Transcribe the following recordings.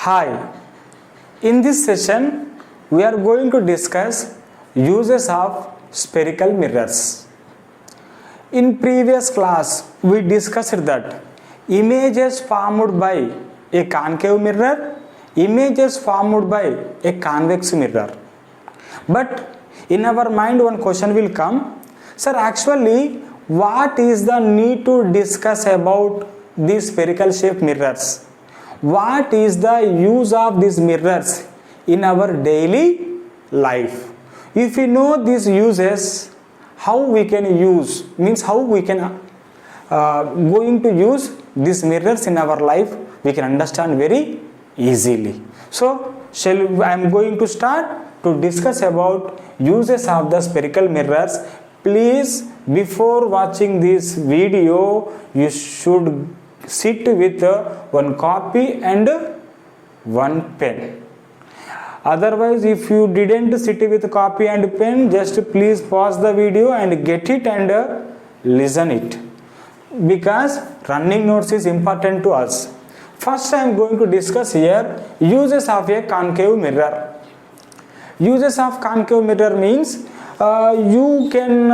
Hi, in this session we are going to discuss uses of spherical mirrors. In previous class we discussed that images formed by a concave mirror, images formed by a convex mirror. But in our mind one question will come, sir, actually what is the need to discuss about these spherical shaped mirrors? What is the use of these mirrors in our daily life? If we know these uses, how we can use, means how we can going to use these mirrors in our life, we can understand very easily. So I am going to start to discuss about uses of the spherical mirrors. Please, before watching this video, you should sit with one copy and one pen. Otherwise, if you didn't sit with copy and pen, just please pause the video and get it and listen it, because running notes is important to us. First I am going to discuss here uses of a concave mirror. Uses of concave mirror means you can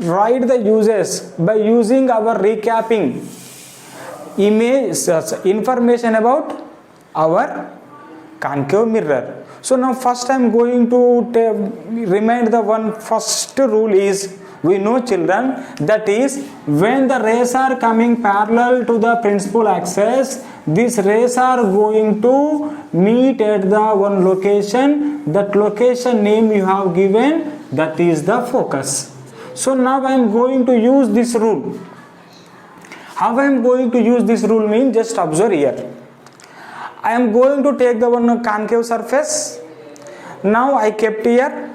write the uses by using our recapping information about our concave mirror. So now first I am going to remind the one first rule is, we know children, that is when the rays are coming parallel to the principal axis, these rays are going to meet at the one location. That location name you have given, that is the focus. So now I am going to use this rule. How I am going to use this rule means, just observe here. I am going to take the one concave surface. Now I kept here.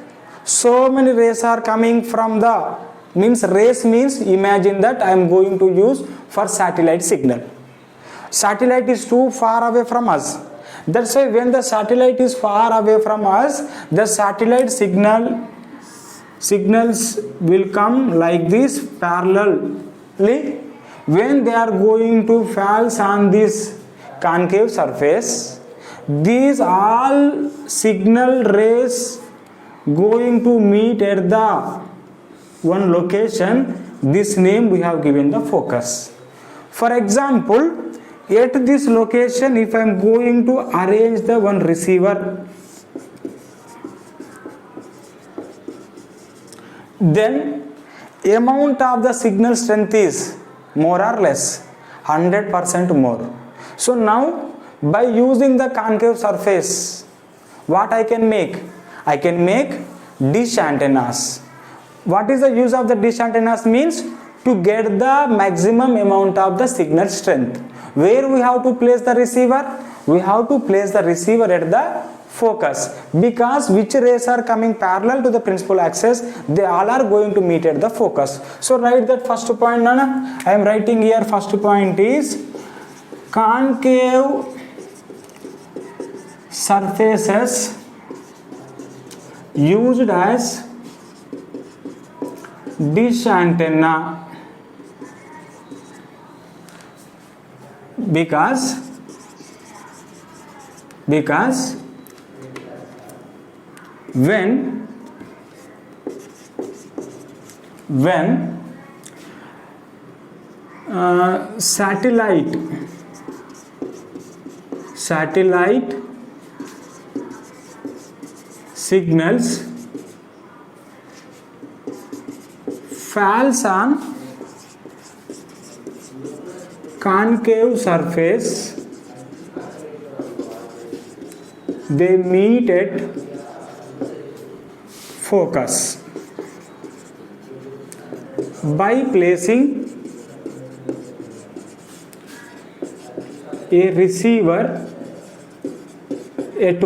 So many rays are coming from the, means rays means imagine that I am going to use for satellite signal. Satellite is too far away from us. That's why when the satellite is far away from us, the satellite signals will come like this parallelly. When they are going to fall on this concave surface, these all signal rays going to meet at the one location. This name we have given the focus. For example, at this location, if I am going to arrange the one receiver, then amount of the signal strength is more or less 100% more. So now by using the concave surface, what I can make? I can make dish antennas. What is the use of the dish antennas means? To get the maximum amount of the signal strength. Where we have to place the receiver? We have to place the receiver at the focus, because which rays are coming parallel to the principal axis, they all are going to meet at the focus. So write that first point, Nana. I am writing here first point is concave surfaces used as dish antenna, because when satellite signals falls on concave surface, they meet at focus by placing a receiver at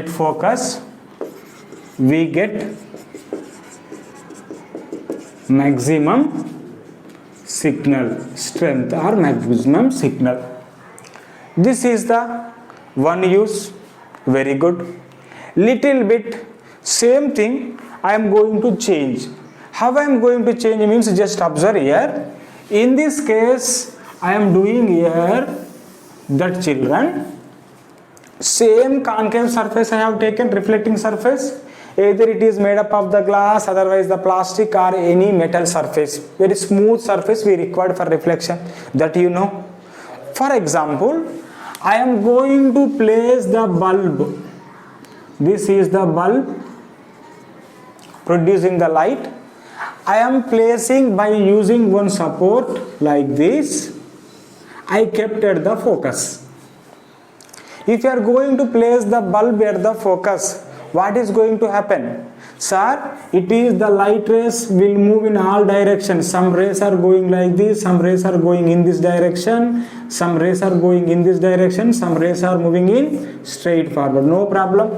focus. We get maximum signal strength or maximum signal. This is the one use. Very good. Little bit same thing I am going to change. How I am going to change means, just observe here. In this case I am doing here that children, same concave surface I have taken, reflecting surface, either it is made up of the glass, otherwise the plastic or any metal surface, very smooth surface we required for reflection, that you know. For example, I am going to place the bulb. This is the bulb producing the light. I am placing by using one support like this. I kept at the focus. If you are going to place the bulb at the focus, what is going to happen? Sir, it is the light rays will move in all directions. Some rays are going like this, some rays are going in this direction, some rays are going in this direction, some rays are moving in straight forward. No problem.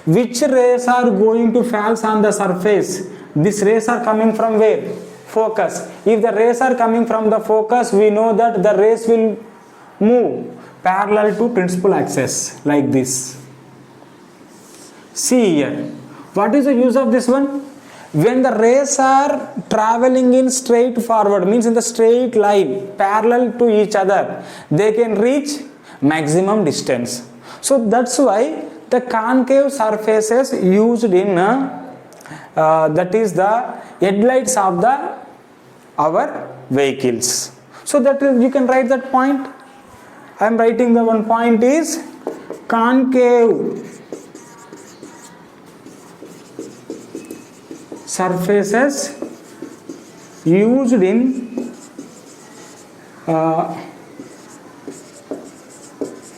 Which rays are going to fall on the surface? These rays are coming from where? Focus. If the rays are coming from the focus, we know that the rays will move parallel to principal axis like this. See here. What is the use of this one? When the rays are traveling in straight forward, means in the straight line parallel to each other, they can reach maximum distance. So that's why the concave surfaces used in that is the headlights of our vehicles. So that you can write that point. I am writing the one point is concave surfaces used in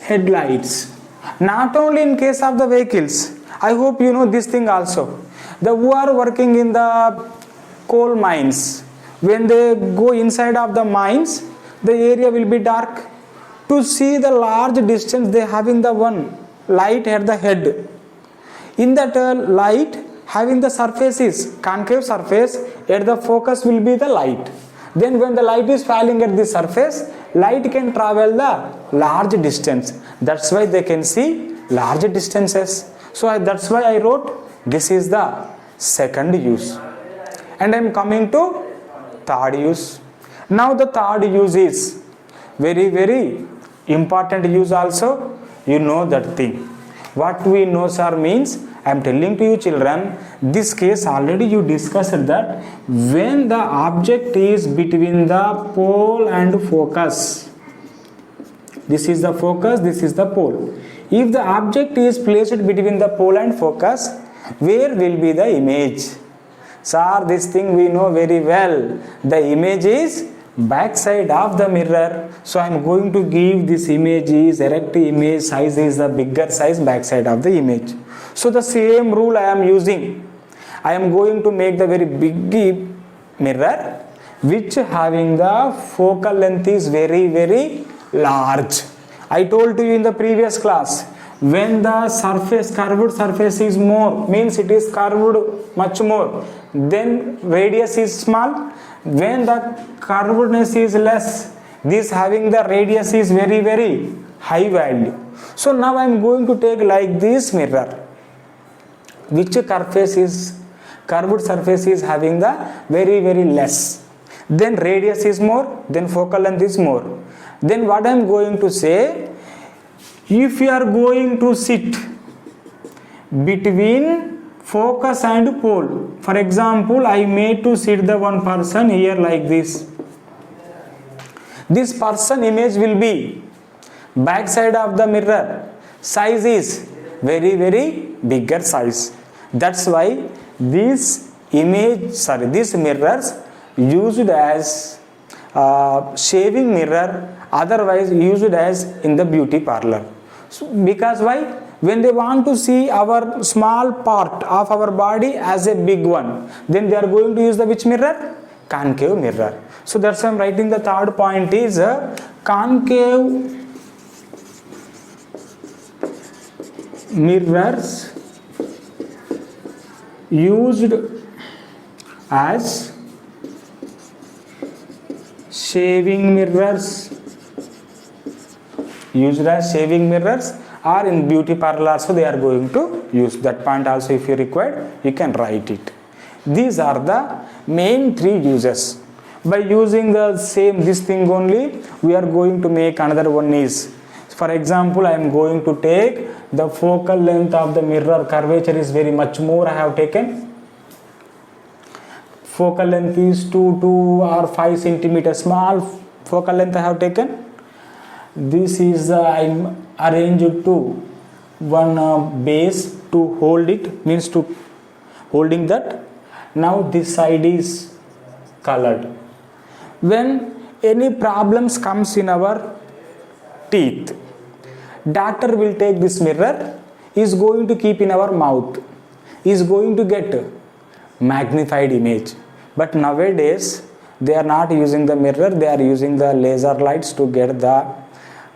headlights. Not only in case of the vehicles, I hope you know this thing also. The who are working in the coal mines, when they go inside of the mines, the area will be dark. To see the large distance, they having the one light at the head. In that light, having the surface is concave surface, at the focus will be the light. Then when the light is falling at the surface, light can travel the large distance. That's why they can see large distances. So that's why I wrote this is the second use. And I am coming to third use. Now the third use is very, very important use also. You know that thing. What we know, sir, means I am telling to you children, this case already you discussed that when the object is between the pole and focus. This is the focus, this is the pole. If the object is placed between the pole and focus, where will be the image? Sir, this thing we know very well. The image is back side of the mirror. So I am going to give this image is erect image, size is the bigger size, back side of the image. So the same rule I am using. I am going to make the very big mirror which having the focal length is very, very large. I told you in the previous class, when the surface, curved surface is more, means it is curved much more, then radius is small. When the curvedness is less, this having the radius is very, very high value. So now I am going to take like this mirror, which curved surface is having the very, very less. Then radius is more, then focal length is more. Then what I am going to say, if you are going to sit between focus and pole, for example, I made to sit the one person here like this. This person image will be back side of the mirror. Size is very, very bigger size. That's why these mirrors used as shaving mirror, otherwise used as in the beauty parlor. So, because why? When they want to see our small part of our body as a big one, then they are going to use the which mirror? Concave mirror. So that's why I am writing the third point is concave mirrors used as shaving mirrors, or in beauty parlor also they are going to use that point also. If you required, you can write it. These are the main three uses. by using the same this thing only, we are going to make another one is, for example, I am going to take the focal length of the mirror. Curvature is very much more. I have taken focal length is 2 or 5 centimeters. Small focal length I have taken. This is I arranged to one base to hold it, means to holding that. Now this side is colored. When any problems comes in our teeth, doctor will take this mirror, is going to keep in our mouth, is going to get magnified image. But nowadays they are not using the mirror, they are using the laser lights to get the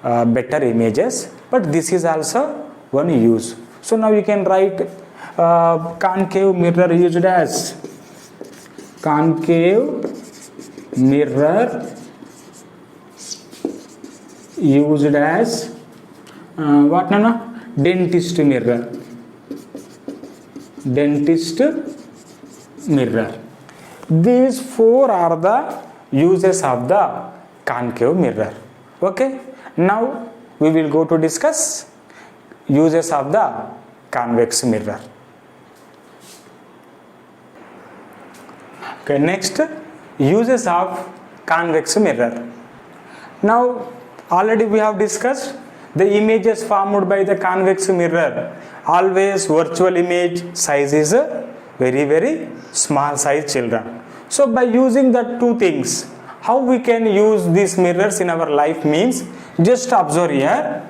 better images. But this is also one use. So now you can write concave mirror used as concave mirror used as what Nana? Dentist mirror. Dentist mirror. These four are the uses of the concave mirror. Okay. Now we will go to discuss uses of the convex mirror. Okay, next, uses of convex mirror. Now already we have discussed the images formed by the convex mirror. Always virtual image size is very small size, children. So by using the two things, how we can use these mirrors in our life means, just observe here.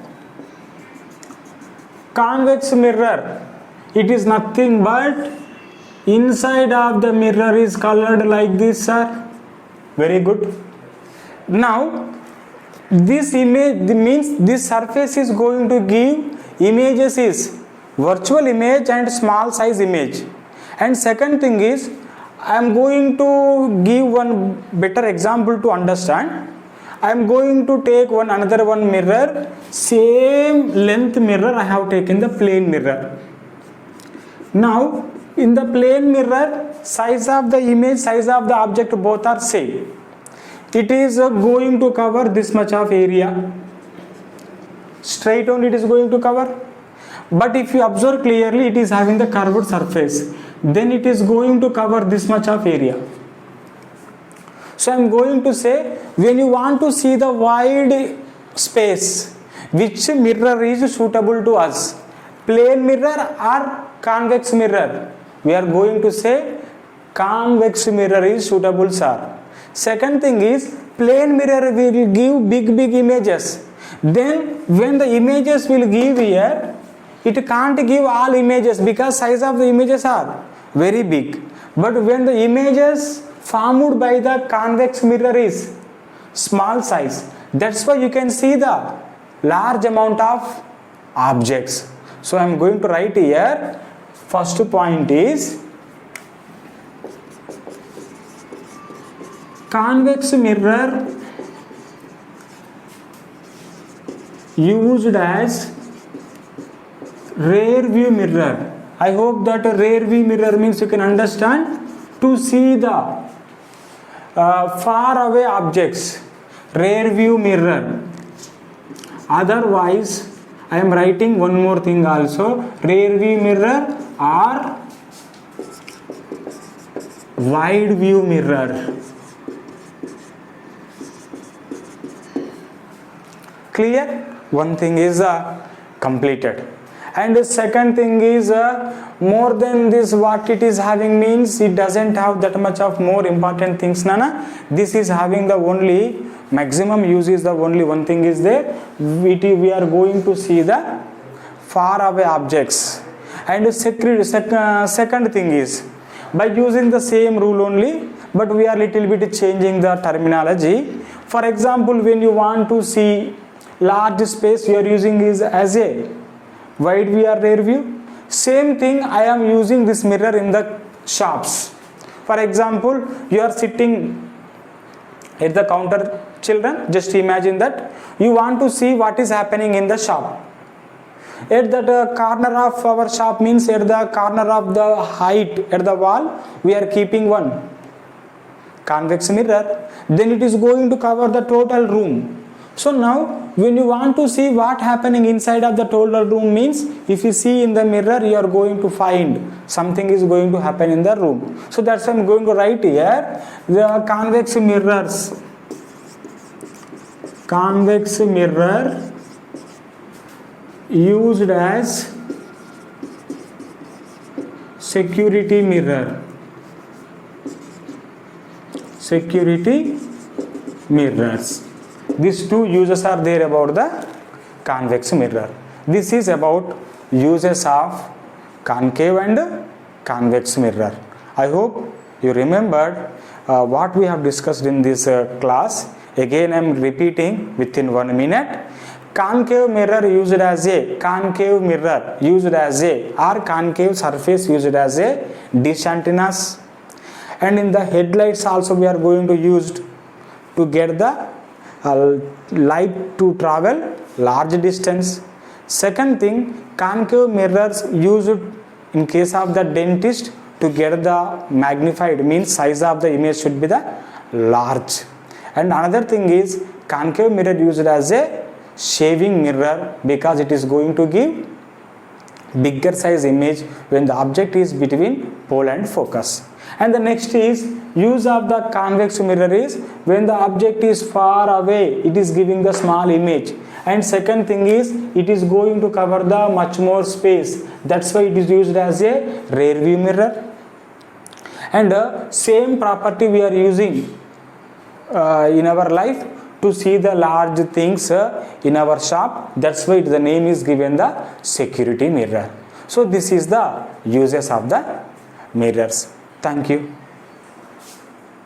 Convex mirror, it is nothing but inside of the mirror is colored like this, sir. Very good. Now this image means this surface is going to give images is virtual image and small size image. And second thing is, I am going to give one better example to understand. I am going to take another one mirror, same length mirror. I have taken the plane mirror. Now in the plane mirror, size of the image, size of the object both are same. It is going to cover this much of area. Straight on it is going to cover. But if you observe clearly, it is having the curved surface. Then it is going to cover this much of area. So I am going to say, when you want to see the wide space, which mirror is suitable to us, plane mirror or convex mirror? We are going to say convex mirror is suitable, sir. Second thing is, plane mirror will give big images. Then when the images will give here, it can't give all images because size of the images are very big. But when the images formed by the convex mirror is small size, that's why you can see the large amount of objects. So I am going to write here, first point is convex mirror used as rear view mirror. I hope that a rear view mirror means you can understand to see the far away objects. Rear view mirror. Otherwise, I am writing one more thing also. Rear view mirror or wide view mirror. Clear? One thing is completed. And the second thing is more than this, what it is having means it doesn't have that much of more important things, Nana. This is having the only maximum use is the only one thing is there. We are going to see the far away objects. And second thing is, by using the same rule only, but we are little bit changing the terminology. For example, when you want to see large space, you are using is as a wide view or rear view. Same thing I am using this mirror in the shops. For example, you are sitting at the counter, children, just imagine that you want to see what is happening in the shop. At that corner of our shop means at the corner of the height at the wall, we are keeping one convex mirror, then it is going to cover the total room. So now when you want to see what happening inside of the total room means, if you see in the mirror, you are going to find something is going to happen in the room. So that's why I'm going to write here the convex mirrors. Convex mirror used as security mirror. Security mirrors. These two uses are there about the convex mirror. This is about uses of concave and convex mirror. I hope you remembered what we have discussed in this class. Again I am repeating within 1 minute. Concave mirror used as a concave mirror used as a or concave surface used as a dish antennas, and in the headlights also we are going to use to get the light to travel large distance. Second thing, concave mirrors used in case of the dentist to get the magnified, means size of the image should be the large. And another thing is concave mirror used as a shaving mirror because it is going to give bigger size image when the object is between pole and focus. And the next is use of the convex mirror is when the object is far away, it is giving the small image. And second thing is it is going to cover the much more space, that's why it is used as a rear view mirror. And same property we are using in our life to see the large things in our shop, that's why the name is given the security mirror. So this is the uses of the mirrors. Thank you.